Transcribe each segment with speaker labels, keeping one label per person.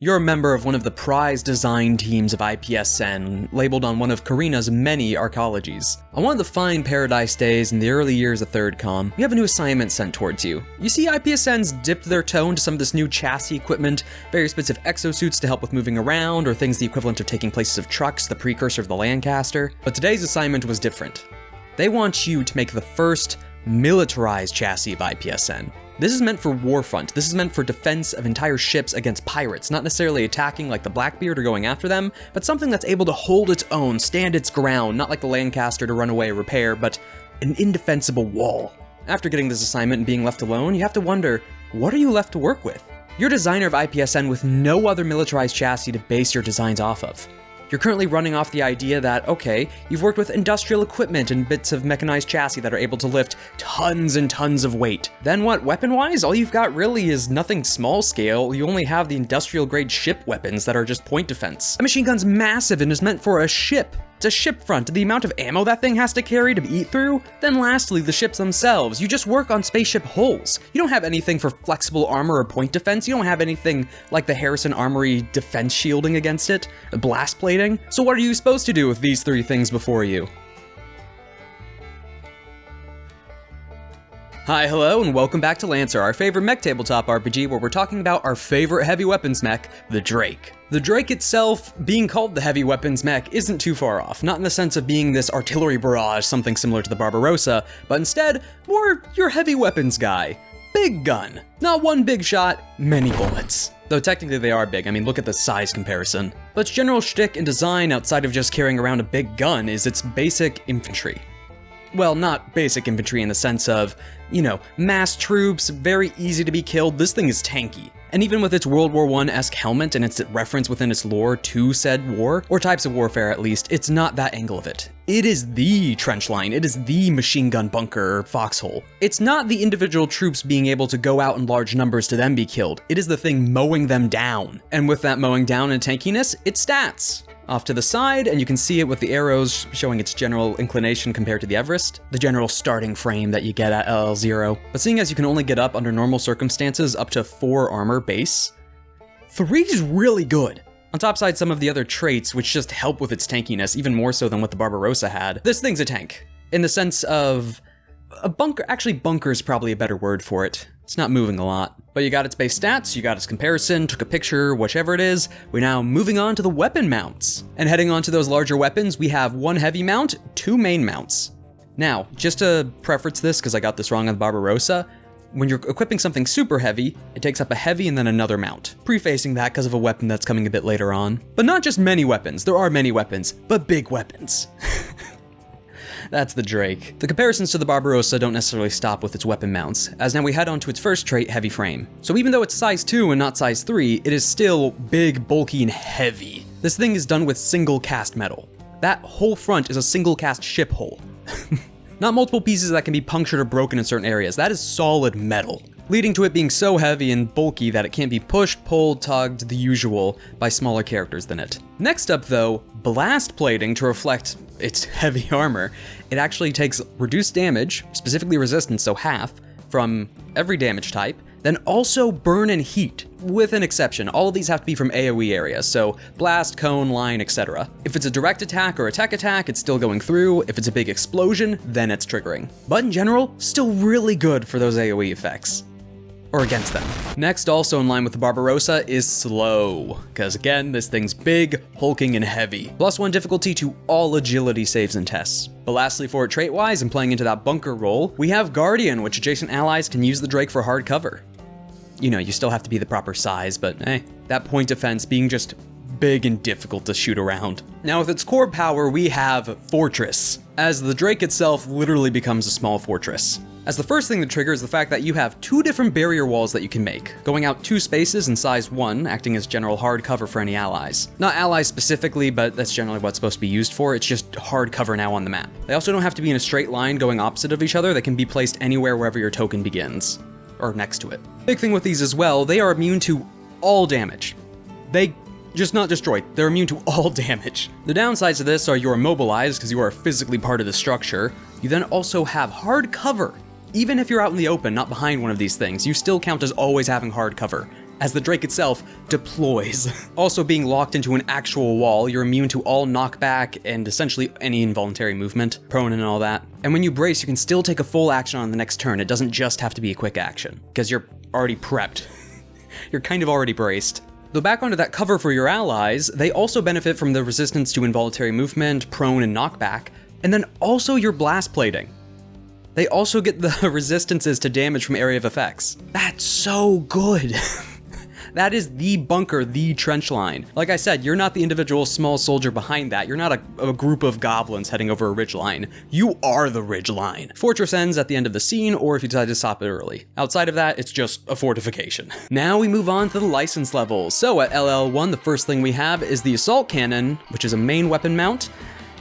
Speaker 1: You're a member of one of the prize design teams of IPS-N, labeled on one of Karina's many arcologies. On one of the fine paradise days in the early years of 3rd Com, you have a new assignment sent towards you. You see IPS-N's dipped their toe into some of this new chassis equipment, various bits of exosuits to help with moving around, or things the equivalent of taking places of trucks, the precursor of the LANCER. But today's assignment was different. They want you to make the first militarized chassis of IPS-N. This is meant for warfront. This is meant for defense of entire ships against pirates, not necessarily attacking like the Blackbeard or going after them, but something that's able to hold its own, stand its ground, not like the Lancaster to run away or repair, but an indefensible wall. After getting this assignment and being left alone, you have to wonder, what are you left to work with? You're a designer of IPS-N with no other militarized chassis to base your designs off of. You're currently running off the idea that, okay, you've worked with industrial equipment and bits of mechanized chassis that are able to lift tons and tons of weight. Then what, weapon-wise? All you've got really is nothing small scale. You only have the industrial-grade ship weapons that are just point defense. A machine gun's massive and is meant for a ship. It's a ship front, the amount of ammo that thing has to carry to eat through. Then lastly, the ships themselves. You just work on spaceship hulls. You don't have anything for flexible armor or point defense. You don't have anything like the Harrison Armory defense shielding against it, blast plating. So what are you supposed to do with these 3 things before you? Hi, hello, and welcome back to LANCER, our favorite mech tabletop RPG where we're talking about our favorite heavy weapons mech, the Drake. The Drake itself, being called the heavy weapons mech, isn't too far off, not in the sense of being this artillery barrage, something similar to the Barbarossa, but instead, more your heavy weapons guy. Big gun. Not one big shot, many bullets. Though technically they are big, I mean look at the size comparison. But its general shtick and design outside of just carrying around a big gun is its basic infantry. Well, not basic infantry in the sense of, you know, mass troops, very easy to be killed. This thing is tanky. And even with its World War I-esque helmet and its reference within its lore to said war, or types of warfare at least, it's not that angle of it. It is the trench line, it is the machine gun bunker or foxhole. It's not the individual troops being able to go out in large numbers to then be killed, it is the thing mowing them down. And with that mowing down and tankiness, it's stats. Off to the side, and you can see it with the arrows showing its general inclination compared to the Everest, the general starting frame that you get at LL0. But seeing as you can only get up under normal circumstances up to 4 armor base, 3 is really good. On top side, some of the other traits which just help with its tankiness, even more so than what the Barbarossa had. This thing's a tank, in the sense of a bunker. Actually, bunker's probably a better word for it. It's not moving a lot. But you got its base stats, you got its comparison, took a picture, whichever it is. We're now moving on to the weapon mounts. And heading on to those larger weapons, we have 1 heavy mount, 2 main mounts. Now, just to preference this, because I got this wrong on the Barbarossa, when you're equipping something super heavy, it takes up a heavy and then another mount. Prefacing that because of a weapon that's coming a bit later on. But not just many weapons, there are many weapons, but big weapons. That's the Drake. The comparisons to the Barbarossa don't necessarily stop with its weapon mounts, as now we head on to its first trait, heavy frame. So even though it's size 2 and not size 3, it is still big, bulky, and heavy. This thing is done with single cast metal. That whole front is a single cast ship hull. Not multiple pieces that can be punctured or broken in certain areas, that is solid metal. Leading to it being so heavy and bulky that it can't be pushed, pulled, tugged, the usual, by smaller characters than it. Next up though, blast plating to reflect its heavy armor. It actually takes reduced damage, specifically resistance, so half, from every damage type, then also burn and heat, with an exception. All of these have to be from AoE areas, so blast, cone, line, etc. If it's a direct attack or a tech attack, it's still going through. If it's a big explosion, then it's triggering. But in general, still really good for those AoE effects. Or against them. Next, also in line with the Barbarossa, is slow. Because again, this thing's big, hulking, and heavy. +1 difficulty to all agility saves and tests. But lastly, for it trait-wise, and playing into that bunker role, we have Guardian, which adjacent allies can use the Drake for hard cover. You know, you still have to be the proper size, but that point defense being just big and difficult to shoot around. Now with its core power, we have Fortress, as the Drake itself literally becomes a small fortress. As the first thing that triggers the fact that you have 2 different barrier walls that you can make, going out 2 spaces in size 1, acting as general hard cover for any allies. Not allies specifically, but that's generally what it's supposed to be used for, it's just hard cover now on the map. They also don't have to be in a straight line going opposite of each other, they can be placed anywhere wherever your token begins, or next to it. Big thing with these as well, they are immune to all damage. They just not destroyed, they're immune to all damage. The downsides of this are you're immobilized because you are physically part of the structure. You then also have hard cover. Even if you're out in the open, not behind one of these things, you still count as always having hard cover. as the Drake itself deploys. Also, being locked into an actual wall, you're immune to all knockback and essentially any involuntary movement, prone and all that. And when you brace, you can still take a full action on the next turn. It doesn't just have to be a quick action, because you're already prepped. You're kind of already braced. Though back onto that cover for your allies, they also benefit from the resistance to involuntary movement, prone, and knockback, and then also your blast plating. They also get the resistances to damage from area of effects. That's so good. That is the bunker, the trench line. Like I said, you're not the individual small soldier behind that. You're not a group of goblins heading over a ridge line. You are the ridge line. Fortress ends at the end of the scene, or if you decide to stop it early. Outside of that, it's just a fortification. Now we move on to the license levels. So at LL1, the first thing we have is the assault cannon, which is a main weapon mount.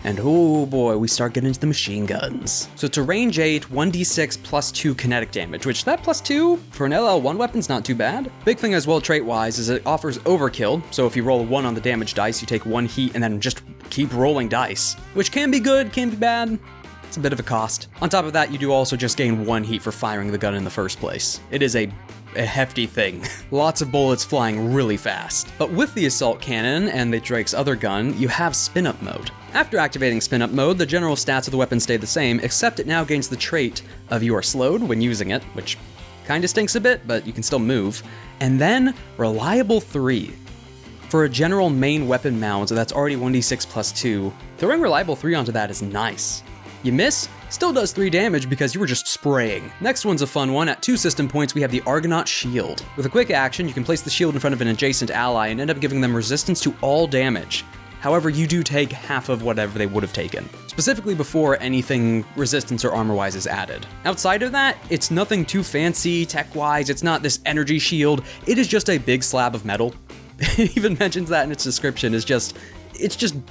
Speaker 1: And oh boy, we start getting into the machine guns. So it's a range 8, 1d6 plus 2 kinetic damage, which that plus 2 for an LL1 weapon's not too bad. Big thing as well trait-wise is it offers overkill, so if you roll a 1 on the damage dice, you take 1 heat and then just keep rolling dice, which can be good, can be bad. It's a bit of a cost. On top of that, you do also just gain 1 heat for firing the gun in the first place. It is a hefty thing. Lots of bullets flying really fast. But with the assault cannon and the Drake's other gun, you have spin-up mode. After activating spin-up mode, the general stats of the weapon stay the same, except it now gains the trait of you are slowed when using it, which kinda stinks a bit, but you can still move. And then reliable 3. For a general main weapon mount that's already 1d6 plus 2, throwing reliable 3 onto that is nice. You miss, still does 3 damage because you were just spraying. Next one's a fun one. At 2 system points, we have the Argonaut Shield. With a quick action, you can place the shield in front of an adjacent ally and end up giving them resistance to all damage. However, you do take half of whatever they would have taken, specifically before anything resistance or armor-wise is added. Outside of that, it's nothing too fancy tech-wise. It's not this energy shield. It is just a big slab of metal. It even mentions that in its description. It's just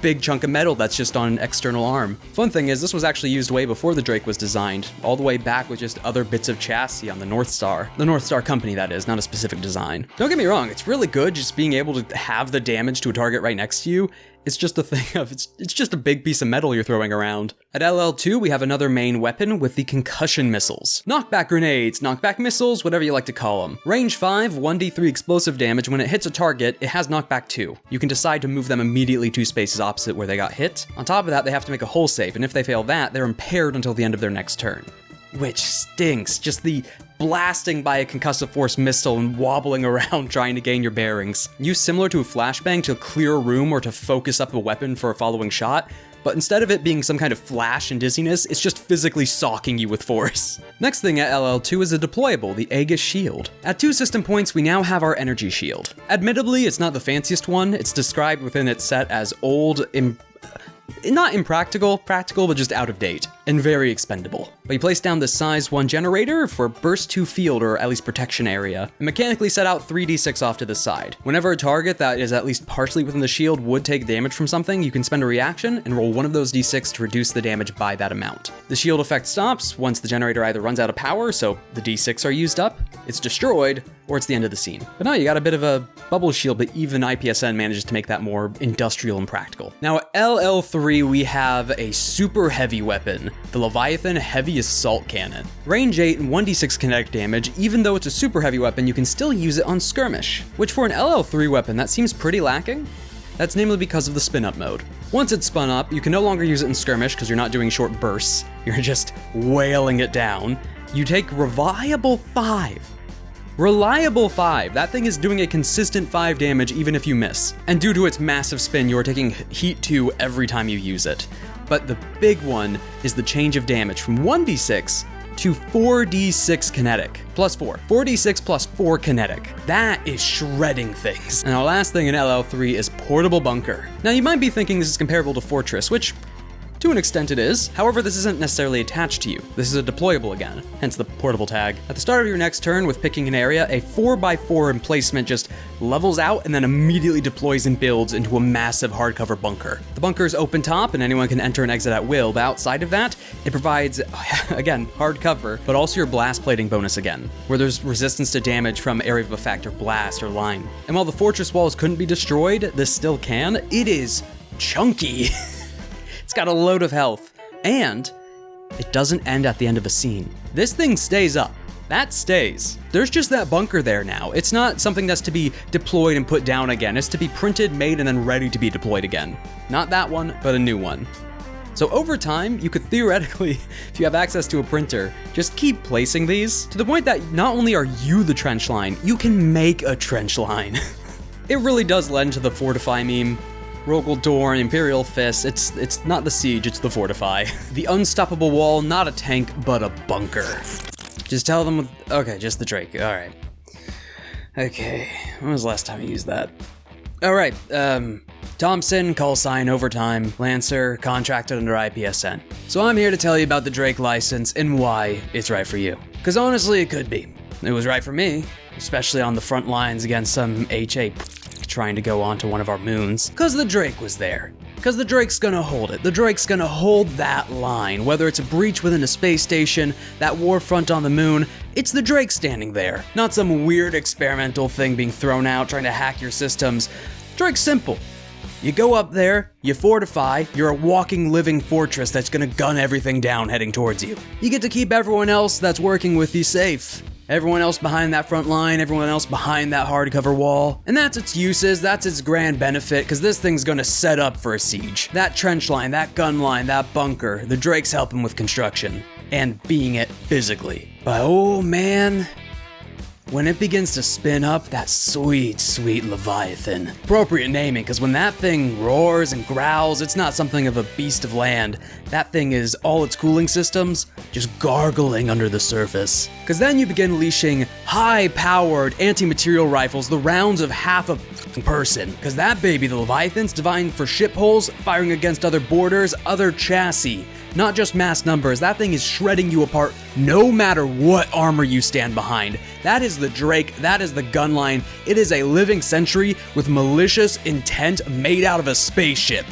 Speaker 1: big chunk of metal that's just on an external arm. Fun thing is, this was actually used way before the Drake was designed, all the way back with just other bits of chassis on the North Star. The North Star company, that is, not a specific design. Don't get me wrong, it's really good just being able to have the damage to a target right next to you. It's just a thing of, it's just a big piece of metal you're throwing around. At LL2, we have another main weapon with the concussion missiles. Knockback grenades, knockback missiles, whatever you like to call them. Range 5, 1d3 explosive damage. When it hits a target, it has knockback 2. You can decide to move them immediately 2 spaces opposite where they got hit. On top of that, they have to make a hull save, and if they fail that, they're impaired until the end of their next turn. Which stinks, just the blasting by a concussive force missile and wobbling around trying to gain your bearings. Used similar to a flashbang to clear a room or to focus up a weapon for a following shot, but instead of it being some kind of flash and dizziness, it's just physically socking you with force. Next thing at LL2 is a deployable, the Aegis Shield. At 2 system points, we now have our energy shield. Admittedly, it's not the fanciest one. It's described within its set as old, not impractical, practical, but just out of date, and very expendable. But you place down the size 1 generator for burst 2 field, or at least protection area, and mechanically set out 3d6 off to the side. Whenever a target that is at least partially within the shield would take damage from something, you can spend a reaction and roll one of those d6 to reduce the damage by that amount. The shield effect stops once the generator either runs out of power, so the d6 are used up, it's destroyed, or it's the end of the scene. But no, you got a bit of a bubble shield, but even IPS-N manages to make that more industrial and practical. Now at LL3, we have a super heavy weapon, the Leviathan Heavy Assault Cannon. Range 8 and 1d6 kinetic damage. Even though it's a super heavy weapon, you can still use it on skirmish, which for an LL3 weapon, that seems pretty lacking. That's namely because of the spin-up mode. Once it's spun up, you can no longer use it in skirmish because you're not doing short bursts, you're just wailing it down. You take Reliable 5. Reliable 5, that thing is doing a consistent 5 damage even if you miss. And due to its massive spin, you are taking heat 2 every time you use it. But the big one is the change of damage from 1d6 to 4d6 kinetic, plus 4. 4d6 plus 4 kinetic. That is shredding things. And our last thing in LL3 is Portable Bunker. Now you might be thinking this is comparable to Fortress, which to an extent it is. However, this isn't necessarily attached to you. This is a deployable again, hence the portable tag. At the start of your next turn with picking an area, a 4x4 emplacement just levels out and then immediately deploys and builds into a massive hardcover bunker. The bunker is open top and anyone can enter and exit at will, but outside of that, it provides, again, hardcover, but also your blast plating bonus again, where there's resistance to damage from area of effect or blast or line. And while the fortress walls couldn't be destroyed, this still can. It is chunky. It's got a load of health, and it doesn't end at the end of a scene. This thing stays up. that stays. There's just that bunker there now. It's not something that's to be deployed and put down again. It's to be printed, made, and then ready to be deployed again. Not that one, but a new one. So over time, you could theoretically, if you have access to a printer, just keep placing these to the point that not only are you the trench line, you can make a trench line. It really does lend to the fortify meme. Rogel Dorn, Imperial Fist, it's not the siege, it's the fortify. The unstoppable wall, not a tank, but a bunker. Just tell them, okay, just the Drake, alright. Okay, when was the last time I used that? Alright, Thompson, call sign, overtime, Lancer, contracted under IPS-N. So I'm here to tell you about the Drake license and why it's right for you. Cause honestly, it could be. It was right for me, especially on the front lines against some HA trying to go onto one of our moons. Cause the Drake was there. Cause the Drake's gonna hold it. The Drake's gonna hold that line. Whether it's a breach within a space station, that war front on the moon, it's the Drake standing there. Not some weird experimental thing being thrown out trying to hack your systems. Drake's simple. You go up there, you fortify, you're a walking, living fortress that's gonna gun everything down heading towards you. You get to keep everyone else that's working with you safe. Everyone else behind that front line, everyone else behind that hardcover wall. And that's its uses, that's its grand benefit, because this thing's gonna set up for a siege. That trench line, that gun line, that bunker, the Drake's helping with construction. And being it physically. But oh man, when it begins to spin up, that sweet, sweet Leviathan. Appropriate naming, because when that thing roars and growls, it's not something of a beast of land. That thing is all its cooling systems just gargling under the surface. Because then you begin unleashing high-powered anti-material rifles, the rounds of half a person. Because that baby, the Leviathan's designed for ship hulls, firing against other borders, other chassis. Not just mass numbers, that thing is shredding you apart no matter what armor you stand behind. That is the Drake, that is the gun line. It is a living sentry with malicious intent made out of a spaceship.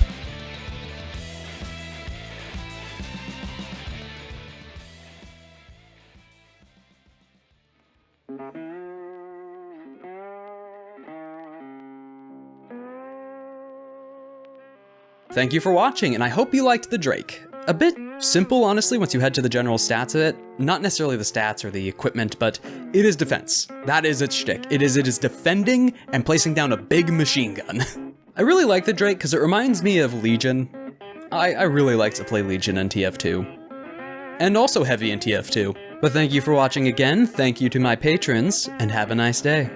Speaker 1: Thank you for watching, and I hope you liked the Drake. A bit simple, honestly, once you head to the general stats of it. Not necessarily the stats or the equipment, but it is defense. That is its shtick. It is defending and placing down a big machine gun. I really like the Drake because it reminds me of Legion. I really like to play Legion in TF2. And also Heavy in TF2. But thank you for watching again, thank you to my patrons, and have a nice day.